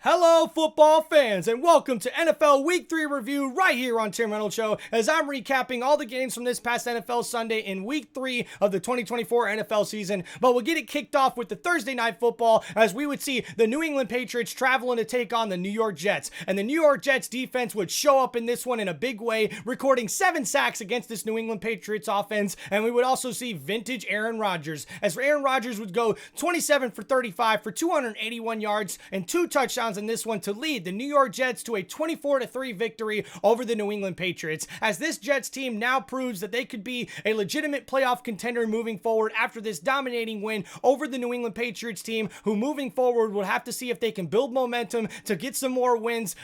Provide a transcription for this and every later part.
Hello, football fans, and welcome to NFL Week 3 review right here on Tim Reynolds Show, as I'm recapping all the games from this past NFL Sunday in Week 3 of the 2024 NFL season. But we'll get it kicked off with the Thursday Night Football, as we would see the New England Patriots traveling to take on the New York Jets. And the New York Jets defense would show up in this one in a big way, recording 7 sacks against this New England Patriots offense. And we would also see vintage Aaron Rodgers, as Aaron Rodgers would go 27 for 35 for 281 yards and 2 touchdowns in this one to lead the New York Jets to a 24-3 victory over the New England Patriots, as this Jets team now proves that they could be a legitimate playoff contender moving forward after this dominating win over the New England Patriots team, who moving forward will have to see if they can build momentum to get some more wins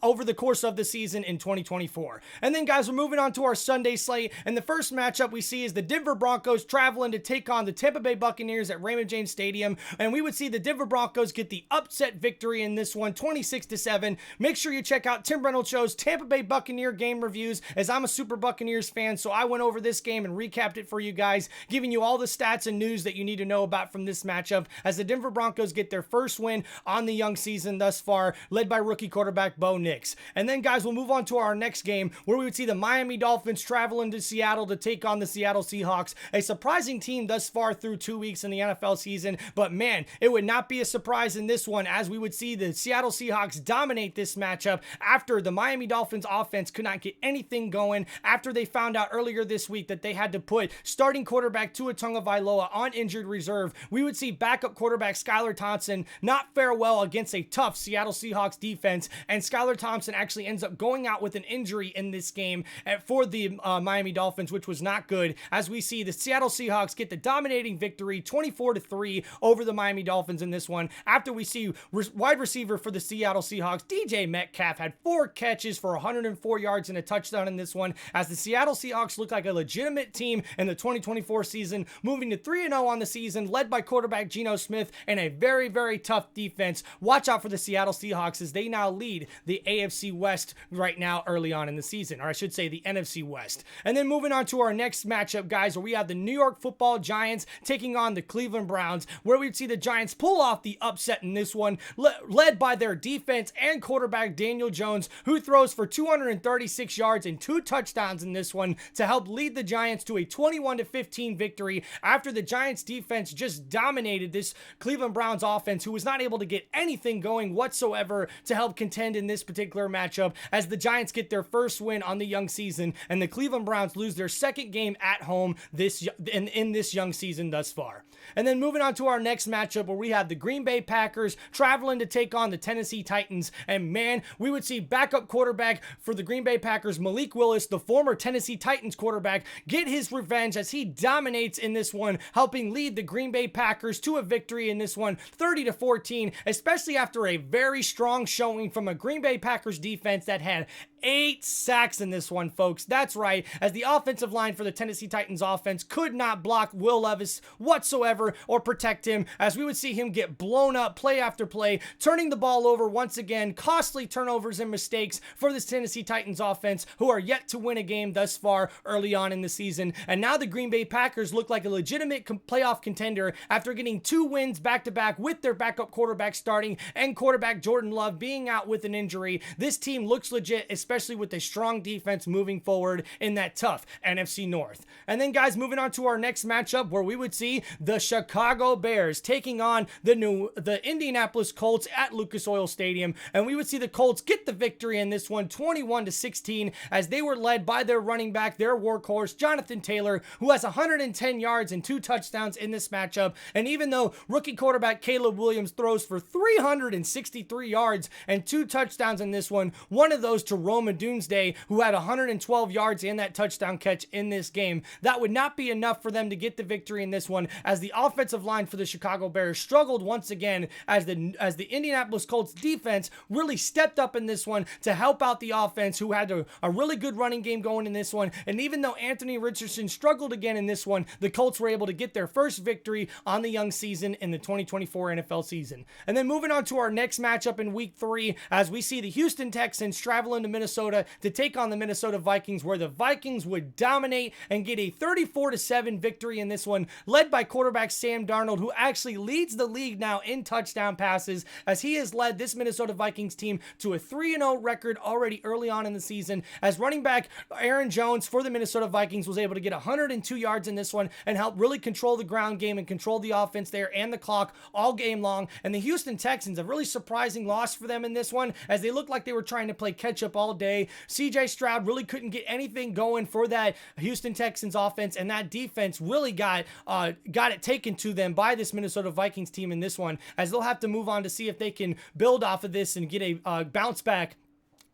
over the course of the season in 2024. And then, guys, we're moving on to our Sunday slate, and the first matchup we see is the Denver Broncos traveling to take on the Tampa Bay Buccaneers at Raymond James Stadium, and we would see the Denver Broncos get the upset victory in this one, 26-7. Make sure you check out Tim Reynolds Show's Tampa Bay Buccaneer game reviews, as I'm a super Buccaneers fan, so I went over this game and recapped it for you guys, giving you all the stats and news that you need to know about from this matchup, as the Denver Broncos get their first win on the young season thus far, led by rookie quarterback Bo Nix. And then, guys, we'll move on to our next game, where we would see the Miami Dolphins traveling to Seattle to take on the Seattle Seahawks, a surprising team thus far through 2 weeks in the NFL season, but man, it would not be a surprise in this one, as we would see the Seattle Seahawks dominate this matchup after the Miami Dolphins offense could not get anything going after they found out earlier this week that they had to put starting quarterback Tua Tagovailoa on injured reserve. We would see backup quarterback Skylar Thompson not fare well against a tough Seattle Seahawks defense, and Skylar Thompson actually ends up going out with an injury in this game for the Miami Dolphins, which was not good, as we see the Seattle Seahawks get the dominating victory 24-3 over the Miami Dolphins in this one, after we see wide receiver for the Seattle Seahawks DJ Metcalf had 4 catches for 104 yards and a touchdown in this one, as the Seattle Seahawks look like a legitimate team in the 2024 season, moving to 3-0 on the season, led by quarterback Geno Smith and a very, very tough defense. Watch out for the Seattle Seahawks, as they now lead the AFC West right now early on in the season, or I should say the NFC West. And then moving on to our next matchup, guys, where we have the New York Football Giants taking on the Cleveland Browns, where we'd see the Giants pull off the upset in this one, led by their defense and quarterback Daniel Jones, who throws for 236 yards and 2 touchdowns in this one to help lead the Giants to a 21-15 victory, after the Giants defense just dominated this Cleveland Browns offense, who was not able to get anything going whatsoever to help contend in this particular matchup, as the Giants get their first win on the young season, and the Cleveland Browns lose their second game at home in this young season thus far. And then moving on to our next matchup, where we have the Green Bay Packers traveling to take on the Tennessee Titans, and man, we would see backup quarterback for the Green Bay Packers Malik Willis, the former Tennessee Titans quarterback, get his revenge as he dominates in this one, helping lead the Green Bay Packers to a victory in this one 30-14, especially after a very strong showing from a Green Bay Packers defense that had 8 sacks in this one, folks. That's right, as the offensive line for the Tennessee Titans offense could not block Will Levis whatsoever or protect him, as we would see him get blown up play after play, turning the ball over once again, costly turnovers and mistakes for this Tennessee Titans offense, who are yet to win a game thus far early on in the season. And now the Green Bay Packers look like a legitimate playoff contender after getting 2 wins back-to-back with their backup quarterback starting and quarterback Jordan Love being out with an injury. This team looks legit, especially with a strong defense moving forward in that tough NFC North. And then, guys, moving on to our next matchup, where we would see the Chicago Bears taking on the Indianapolis Colts at Lucas Oil Stadium, and we would see the Colts get the victory in this one 21-16, as they were led by their running back, their workhorse Jonathan Taylor, who has 110 yards and 2 touchdowns in this matchup. And even though rookie quarterback Caleb Williams throws for 363 yards and 2 touchdowns in this one of those to Rome Odunze, who had 112 yards and that touchdown catch in this game, that would not be enough for them to get the victory in this one, as the offensive line for the Chicago Bears struggled once again, as the Indianapolis Colts defense really stepped up in this one to help out the offense, who had a really good running game going in this one. And even though Anthony Richardson struggled again in this one, the Colts were able to get their first victory on the young season in the 2024 NFL season. And then moving on to our next matchup in Week 3, as we see the Houston Texans traveling to Minnesota Minnesota to take on the Minnesota Vikings, where the Vikings would dominate and get a 34-7 victory in this one, led by quarterback Sam Darnold, who actually leads the league now in touchdown passes, as he has led this Minnesota Vikings team to a 3-0 record already early on in the season, as running back Aaron Jones for the Minnesota Vikings was able to get 102 yards in this one and help really control the ground game and control the offense there and the clock all game long. And the Houston Texans, a really surprising loss for them in this one, as they looked like they were trying to play catch up all day. CJ Stroud really couldn't get anything going for that Houston Texans offense, and that defense really got it taken to them by this Minnesota Vikings team in this one, as they'll have to move on to see if they can build off of this and get a bounce back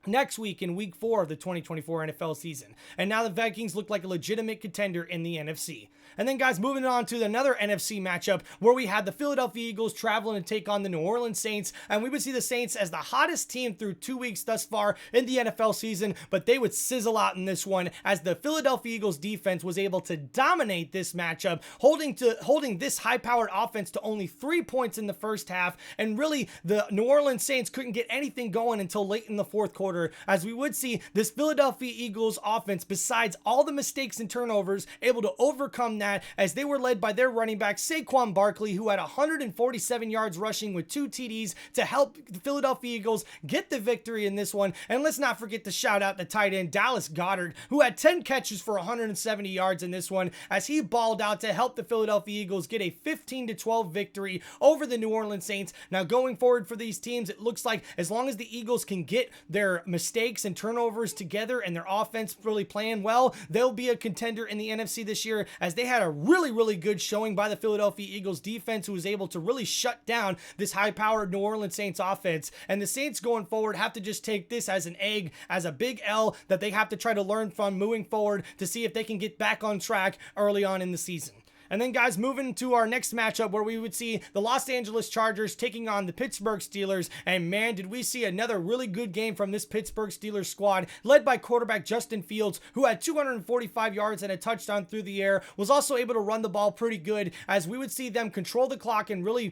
next week in week 4 of the 2024 NFL season. And now the Vikings look like a legitimate contender in the NFC. And then, guys, moving on to another NFC matchup where we had the Philadelphia Eagles traveling to take on the New Orleans Saints. And we would see the Saints as the hottest team through 2 weeks thus far in the NFL season, but they would sizzle out in this one as the Philadelphia Eagles defense was able to dominate this matchup, holding this high-powered offense to only 3 points in the first half. And really, the New Orleans Saints couldn't get anything going until late in the fourth quarter, as we would see this Philadelphia Eagles offense, besides all the mistakes and turnovers, able to overcome that, as they were led by their running back Saquon Barkley, who had 147 yards rushing with 2 TDs to help the Philadelphia Eagles get the victory in this one. And let's not forget to shout out the tight end Dallas Goedert, who had 10 catches for 170 yards in this one, as he balled out to help the Philadelphia Eagles get a 15-12 victory over the New Orleans Saints. Now, going forward for these teams, it looks like as long as the Eagles can get their mistakes and turnovers together and their offense really playing well, they'll be a contender in the NFC this year, as they had a really good showing by the Philadelphia Eagles defense, who was able to really shut down this high-powered New Orleans Saints offense. And the Saints going forward have to just take this as an egg, as a big L that they have to try to learn from moving forward to see if they can get back on track early on in the season. And then, guys, moving to our next matchup where we would see the Los Angeles Chargers taking on the Pittsburgh Steelers. And man, did we see another really good game from this Pittsburgh Steelers squad, led by quarterback Justin Fields, who had 245 yards and a touchdown through the air, was also able to run the ball pretty good, as we would see them control the clock and really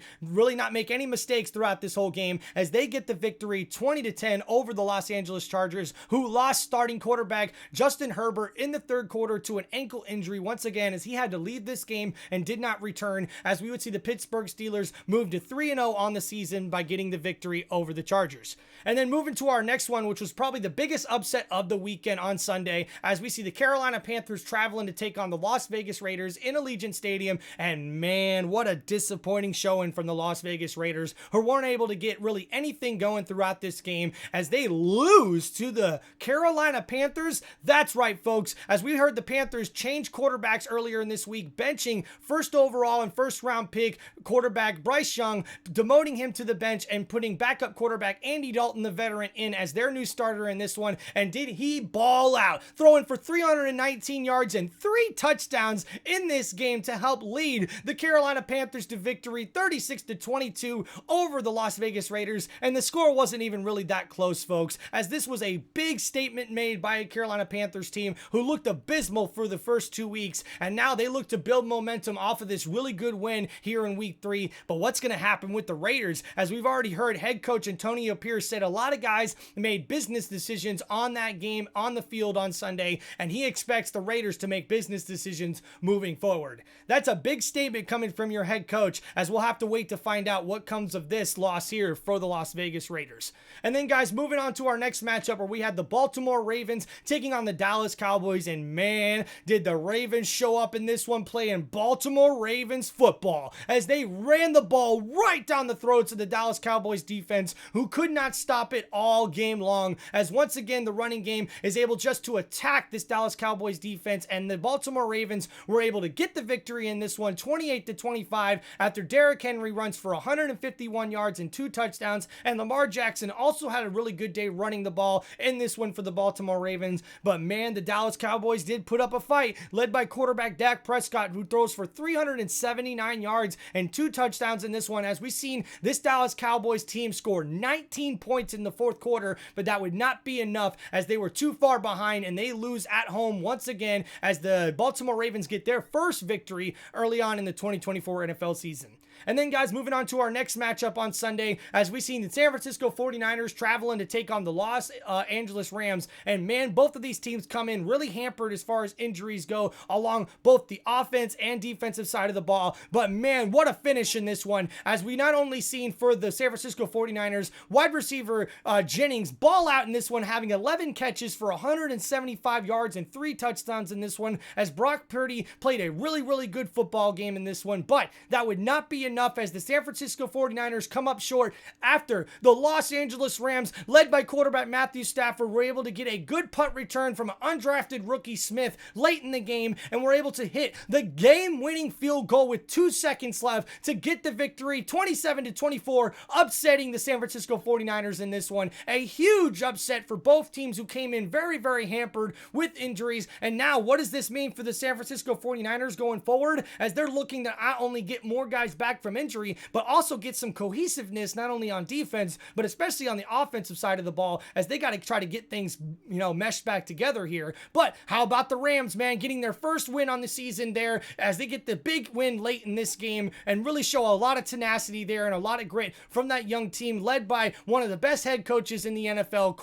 not make any mistakes throughout this whole game, as they get the victory 20-10 over the Los Angeles Chargers, who lost starting quarterback Justin Herbert in the third quarter to an ankle injury once again, as he had to leave this game and did not return, as we would see the Pittsburgh Steelers move to 3-0 on the season by getting the victory over the Chargers. And then moving to our next one, which was probably the biggest upset of the weekend on Sunday, as we see the Carolina Panthers traveling to take on the Las Vegas Raiders in Allegiant Stadium. And man, what a disappointing showing from the Las Vegas Raiders, who weren't able to get really anything going throughout this game, as they lose to the Carolina Panthers. That's right, folks, as we heard the Panthers change quarterbacks earlier in this week, benching first overall and first round pick quarterback Bryce Young, demoting him to the bench and putting backup quarterback Andy Dalton, the veteran, in as their new starter in this one. And did he ball out, throwing for 319 yards and 3 touchdowns in this game to help lead the Carolina Panthers to victory 36-22 over the Las Vegas Raiders. And the score wasn't even really that close, folks, as this was a big statement made by a Carolina Panthers team who looked abysmal for the first 2 weeks, and now they look to build momentum off of this really good win here in week 3. But what's going to happen with the Raiders? As we've already heard, head coach Antonio Pierce said a lot of guys made business decisions on that game on the field on Sunday, and he expects the Raiders to make business decisions moving forward. That's a big statement coming from your head coach, as we'll have to wait to find out what comes of this loss here for the Las Vegas Raiders. And then, guys, moving on to our next matchup where we had the Baltimore Ravens taking on the Dallas Cowboys. And man, did the Ravens show up in this one, playing Baltimore Ravens football, as they ran the ball right down the throats of the Dallas Cowboys defense, who could not stop it all game long, as once again the running game is able just to attack this Dallas Cowboys defense, and the Baltimore Ravens were able to get the victory in this one 28-25 after Derrick Henry runs for 151 yards and 2 touchdowns, and Lamar Jackson also had a really good day running the ball in this one for the Baltimore Ravens. But man, the Dallas Cowboys did put up a fight, led by quarterback Dak Prescott, who throws for 379 yards and 2 touchdowns in this one, as we've seen this Dallas Cowboys team score 19 points in the fourth quarter, but that would not be enough as they were too far behind and they lose at home once again as the Baltimore Ravens get their first victory early on in the 2024 NFL season. And then, guys, moving on to our next matchup on Sunday, as we seen the San Francisco 49ers traveling to take on the Los Angeles Rams. And, man, both of these teams come in really hampered as far as injuries go along both the offense and defensive side of the ball. But, man, what a finish in this one, as we not only seen for the San Francisco 49ers, wide receiver Jennings ball out in this one, having 11 catches for 175 yards and 3 touchdowns in this one, as Brock Purdy played a really, really good football game in this one. But that would not be enough as the San Francisco 49ers come up short after the Los Angeles Rams, led by quarterback Matthew Stafford, were able to get a good punt return from an undrafted rookie Smith late in the game and were able to hit the game-winning field goal with 2 seconds left to get the victory, 27-24, upsetting the San Francisco 49ers in this one. A huge upset for both teams who came in very, very hampered with injuries. And now, what does this mean for the San Francisco 49ers going forward, as they're looking to not only get more guys back from injury, but also get some cohesiveness, not only on defense, but especially on the offensive side of the ball, as they got to try to get things, meshed back together here. But how about the Rams, man, getting their first win on the season there, as they get the big win late in this game and really show a lot of tenacity there and a lot of grit from that young team, led by one of the best head coaches in the NFL,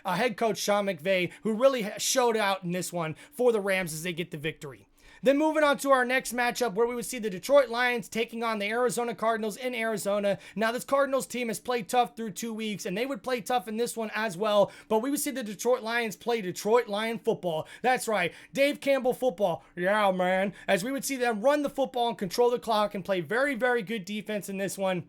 head coach Sean McVay, who really showed out in this one for the Rams as they get the victory. Then moving on to our next matchup, where we would see the Detroit Lions taking on the Arizona Cardinals in Arizona. Now, this Cardinals team has played tough through 2 weeks, and they would play tough in this one as well. But we would see the Detroit Lions play Detroit Lion football. That's right, Dave Campbell football. Yeah, man. As we would see them run the football and control the clock and play very, very good defense in this one,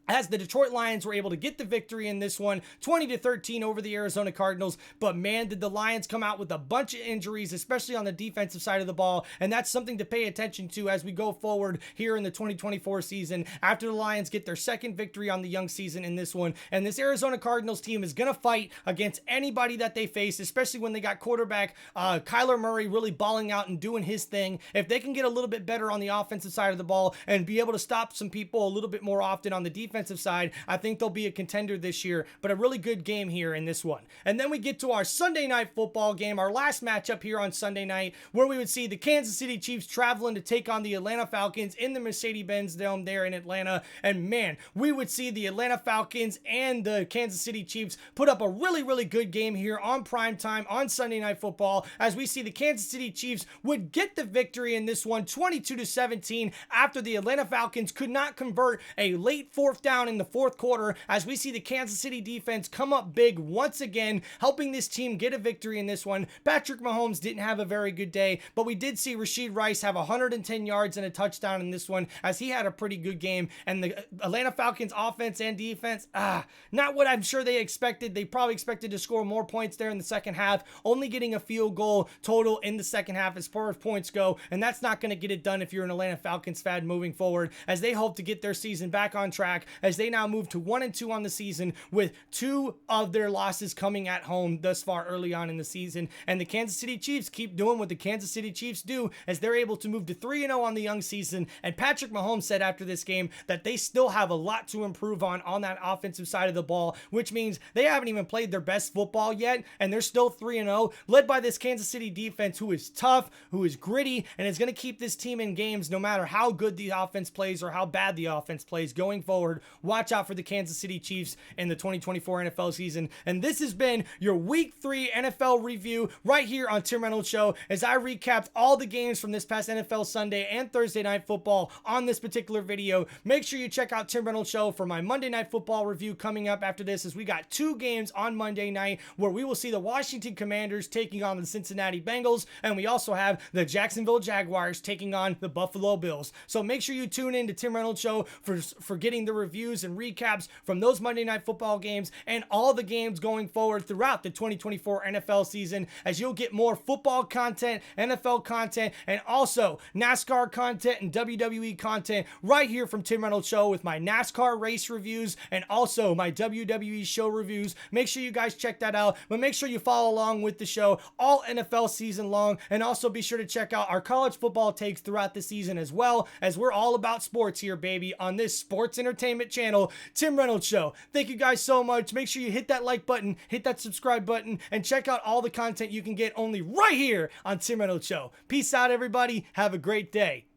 as the Detroit Lions were able to get the victory in this one, 20-13 over the Arizona Cardinals. But, man, did the Lions come out with a bunch of injuries, especially on the defensive side of the ball. And that's something to pay attention to as we go forward here in the 2024 season, after the Lions get their second victory on the young season in this one. And this Arizona Cardinals team is going to fight against anybody that they face, especially when they got quarterback Kyler Murray really balling out and doing his thing. If they can get a little bit better on the offensive side of the ball and be able to stop some people a little bit more often on the defensive side, I think they'll be a contender this year. But a really good game here in this one. And then we get to our Sunday night football game, our last matchup here on Sunday night, where we would see the Kansas City Chiefs traveling to take on the Atlanta Falcons in the Mercedes-Benz Dome there in Atlanta. And, man, we would see the Atlanta Falcons and the Kansas City Chiefs put up a really, really good game here on prime time on Sunday Night Football, as we see the Kansas City Chiefs would get the victory in this one, 22-17, after the Atlanta Falcons could not convert a late fourth down in the fourth quarter, as we see the Kansas City defense come up big once again, helping this team get a victory in this one. Patrick Mahomes didn't have a very good day, but we did see Rashid Rice have 110 yards and a touchdown in this one, as he had a pretty good game. And the Atlanta Falcons offense and defense, not what I'm sure they expected. They probably expected to score more points there in the second half, only getting a field goal total in the second half as far as points go, and that's not going to get it done if you're an Atlanta Falcons fan moving forward, as they hope to get their season back on track, as they now move to 1-2 on the season, with 2 of their losses coming at home thus far early on in the season. And the Kansas City Chiefs keep doing what the Kansas City Chiefs do, as they're able to move to 3-0 on the young season. And Patrick Mahomes said after this game that they still have a lot to improve on that offensive side of the ball, which means they haven't even played their best football yet, and they're still 3-0, led by this Kansas City defense, who is tough, who is gritty, and is going to keep this team in games no matter how good the offense plays or how bad the offense plays going forward. Watch out for the Kansas City Chiefs in the 2024 NFL season. And this has been your Week 3 NFL review right here on Tim Reynolds Show, as I recapped all the games from this past NFL Sunday and Thursday Night Football on this particular video. Make sure you check out Tim Reynolds Show for my Monday Night Football review coming up after this, as we got 2 games on Monday night, where we will see the Washington Commanders taking on the Cincinnati Bengals, and we also have the Jacksonville Jaguars taking on the Buffalo Bills. So make sure you tune in to Tim Reynolds Show for getting the review reviews and recaps from those Monday Night Football games and all the games going forward throughout the 2024 NFL season, as you'll get more football content, NFL content, and also NASCAR content and WWE content right here from Tim Reynolds Show with my NASCAR race reviews and also my WWE show reviews. Make sure you guys check that out, but make sure you follow along with the show all NFL season long, and also be sure to check out our college football takes throughout the season as well, as we're all about sports here, baby, on this sports entertainment channel, Tim Reynolds Show. Thank you guys so much. Make sure you hit that like button, hit that subscribe button, and check out all the content you can get only right here on Tim Reynolds Show. Peace out, everybody. Have a great day.